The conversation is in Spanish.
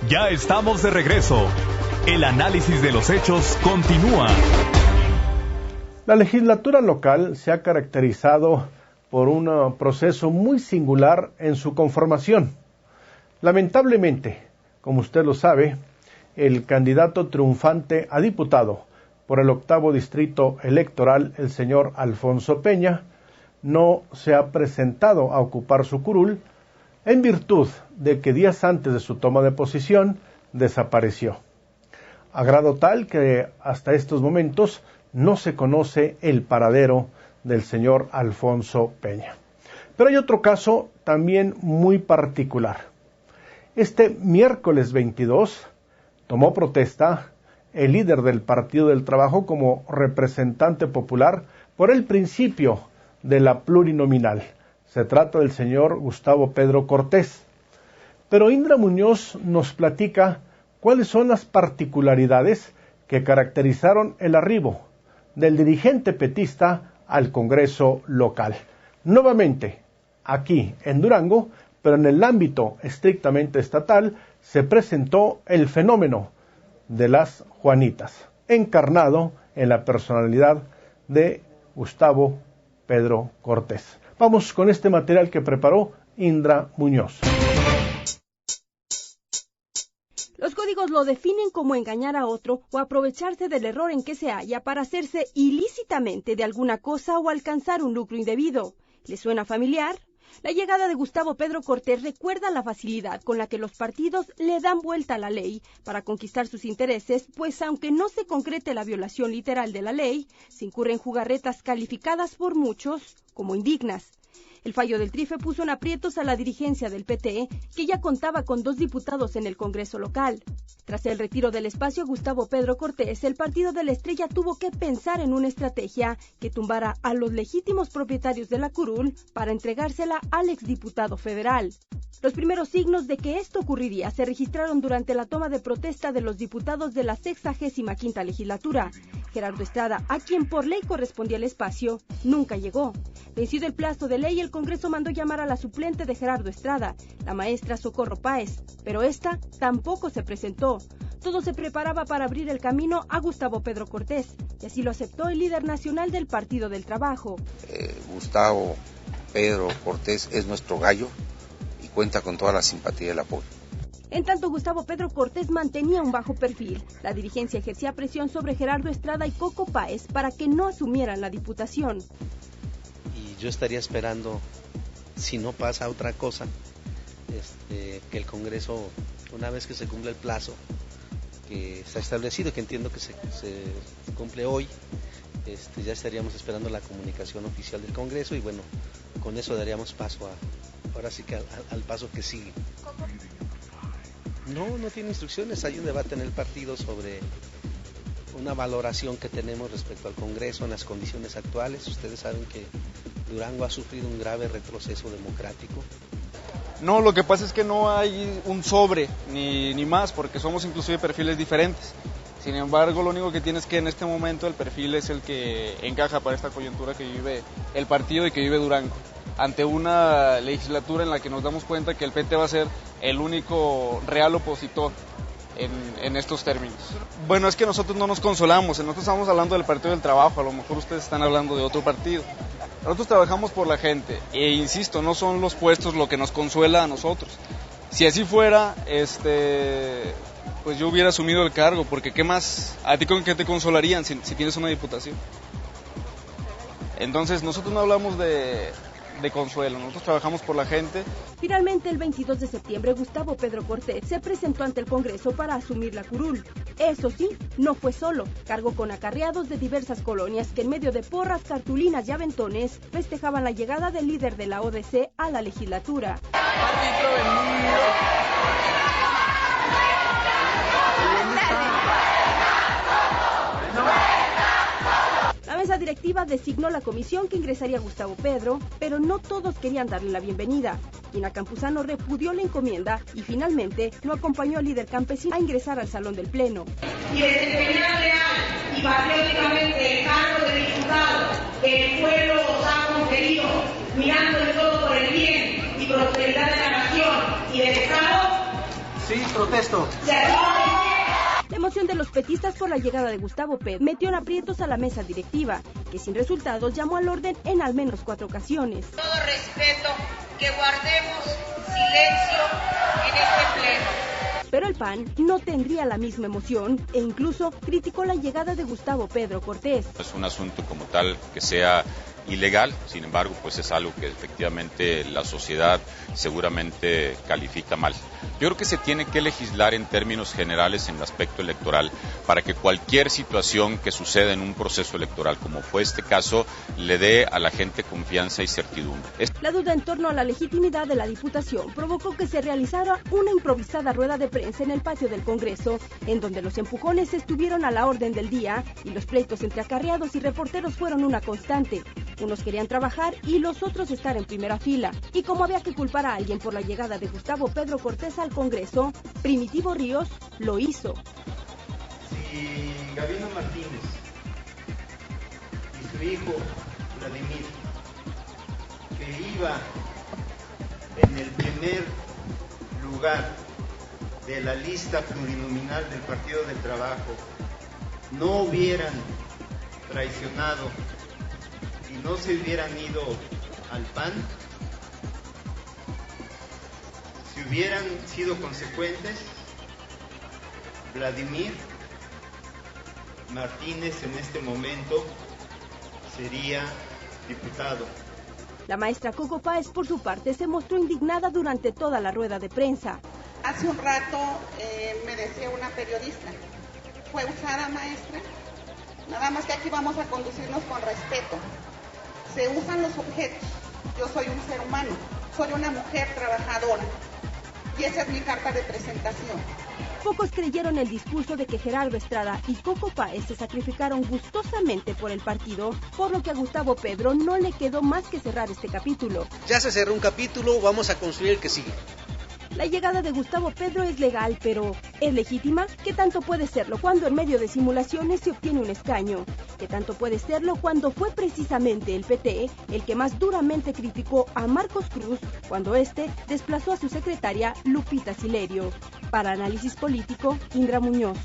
Ya estamos de regreso. El análisis de los hechos continúa. La legislatura local se ha caracterizado por un proceso muy singular en su conformación. Lamentablemente, como usted lo sabe, el candidato triunfante a diputado por el 8º distrito electoral, el señor Alfonso Peña, no se ha presentado a ocupar su curul en virtud de que días antes de su toma de posición desapareció. A grado tal que hasta estos momentos no se conoce el paradero del señor Alfonso Peña. Pero hay otro caso también muy particular. Este miércoles 22 tomó protesta el líder del Partido del Trabajo como representante popular por el principio de la plurinominal. Se trata del señor Gustavo Pedro Cortés. Pero Indra Muñoz nos platica cuáles son las particularidades que caracterizaron el arribo del dirigente petista al Congreso local. Nuevamente, aquí en Durango, pero en el ámbito estrictamente estatal, se presentó el fenómeno de las Juanitas, encarnado en la personalidad de Gustavo Pedro Cortés. Vamos con este material que preparó Indra Muñoz. Los códigos lo definen como engañar a otro o aprovecharse del error en que se halla para hacerse ilícitamente de alguna cosa o alcanzar un lucro indebido. ¿Le suena familiar? La llegada de Gustavo Pedro Cortés recuerda la facilidad con la que los partidos le dan vuelta a la ley para conquistar sus intereses, pues aunque no se concrete la violación literal de la ley, se incurre en jugarretas calificadas por muchos como indignas. El fallo del Trife puso en aprietos a la dirigencia del PT, que ya contaba con 2 diputados en el Congreso local. Tras el retiro del espacio a Gustavo Pedro Cortés, el Partido de la Estrella tuvo que pensar en una estrategia que tumbara a los legítimos propietarios de la curul para entregársela al exdiputado federal. Los primeros signos de que esto ocurriría se registraron durante la toma de protesta de los diputados de la 65ª legislatura. Gerardo Estrada, a quien por ley correspondía el espacio, nunca llegó. Vencido el plazo de ley, el Congreso mandó llamar a la suplente de Gerardo Estrada, la maestra Socorro Páez, pero esta tampoco se presentó. Todo se preparaba para abrir el camino a Gustavo Pedro Cortés, y así lo aceptó el líder nacional del Partido del Trabajo. Gustavo Pedro Cortés es nuestro gallo y cuenta con toda la simpatía y el apoyo. En tanto, Gustavo Pedro Cortés mantenía un bajo perfil. La dirigencia ejercía presión sobre Gerardo Estrada y Coco Páez para que no asumieran la diputación. Y yo estaría esperando, si no pasa otra cosa, que el Congreso, una vez que se cumpla el plazo que está establecido, que entiendo que se cumple hoy, ya estaríamos esperando la comunicación oficial del Congreso y bueno, con eso daríamos paso ahora sí que al paso que sigue. No tiene instrucciones, hay un debate en el partido sobre una valoración que tenemos respecto al Congreso en las condiciones actuales. Ustedes saben que Durango ha sufrido un grave retroceso democrático. No, lo que pasa es que no hay un sobre ni más, porque somos inclusive perfiles diferentes. Sin embargo, lo único que tiene es que en este momento el perfil es el que encaja para esta coyuntura que vive el partido y que vive Durango. Ante una legislatura en la que nos damos cuenta que el PT va a ser el único real opositor en estos términos. Bueno, es que nosotros no nos consolamos, nosotros estamos hablando del Partido del Trabajo, a lo mejor ustedes están hablando de otro partido. Nosotros trabajamos por la gente e insisto, no son los puestos lo que nos consuela a nosotros. Si así fuera, pues yo hubiera asumido el cargo, porque ¿qué más? ¿A ti con qué te consolarían si tienes una diputación? Entonces nosotros no hablamos de consuelo, nosotros trabajamos por la gente. Finalmente, el 22 de septiembre, Gustavo Pedro Cortés se presentó ante el Congreso para asumir la curul. Eso sí, no fue solo, cargó con acarreados de diversas colonias que en medio de porras, cartulinas y aventones festejaban la llegada del líder de la ODC a la legislatura. La mesa directiva designó la comisión que ingresaría Gustavo Pedro, pero no todos querían darle la bienvenida. Gina Campuzano repudió la encomienda y finalmente no acompañó al líder campesino a ingresar al salón del pleno. Y desempeñar leal y patrióticamente el cargo de diputado que el pueblo os ha conferido, mirando de todo por el bien y prosperidad de la nación y del Estado, Sí, protesto. La emoción de los petistas por la llegada de Gustavo Petro metió en aprietos a la mesa directiva, que sin resultados llamó al orden en al menos 4 ocasiones. Todo respeto, que guardemos silencio en este pleno. Pero el PAN no tendría la misma emoción e incluso criticó la llegada de Gustavo Pedro Cortés. Es un asunto como tal que sea ilegal, sin embargo, pues es algo que efectivamente la sociedad seguramente califica mal. Yo creo que se tiene que legislar en términos generales en el aspecto electoral para que cualquier situación que suceda en un proceso electoral, como fue este caso, le dé a la gente confianza y certidumbre. La duda en torno a la legitimidad de la Diputación provocó que se realizara una improvisada rueda de prensa en el patio del Congreso, en donde los empujones estuvieron a la orden del día y los pleitos entre acarreados y reporteros fueron una constante. Unos querían trabajar y los otros estar en primera fila. Y como había que culpar a alguien por la llegada de Gustavo Pedro Cortés al Congreso, Primitivo Ríos lo hizo. Si Gabino Martínez y su hijo Vladimir, que iba en el primer lugar de la lista plurinominal del Partido del Trabajo, no hubieran traicionado y no se hubieran ido al PAN, si hubieran sido consecuentes, Vladimir Martínez en este momento sería diputado. La maestra Coco Páez, por su parte, se mostró indignada durante toda la rueda de prensa. Hace un rato me decía una periodista, ¿fue usada, maestra? Nada más que aquí vamos a conducirnos con respeto. Se usan los objetos. Yo soy un ser humano, soy una mujer trabajadora y esa es mi carta de presentación. Pocos creyeron el discurso de que Gerardo Estrada y Coco Páez se sacrificaron gustosamente por el partido, por lo que a Gustavo Pedro no le quedó más que cerrar este capítulo. Ya se cerró un capítulo, vamos a construir el que sigue. La llegada de Gustavo Pedro es legal, pero ¿es legítima? ¿Qué tanto puede serlo cuando en medio de simulaciones se obtiene un escaño? ¿Qué tanto puede serlo cuando fue precisamente el PT el que más duramente criticó a Marcos Cruz cuando éste desplazó a su secretaria Lupita Silerio? Para Análisis Político, Indra Muñoz.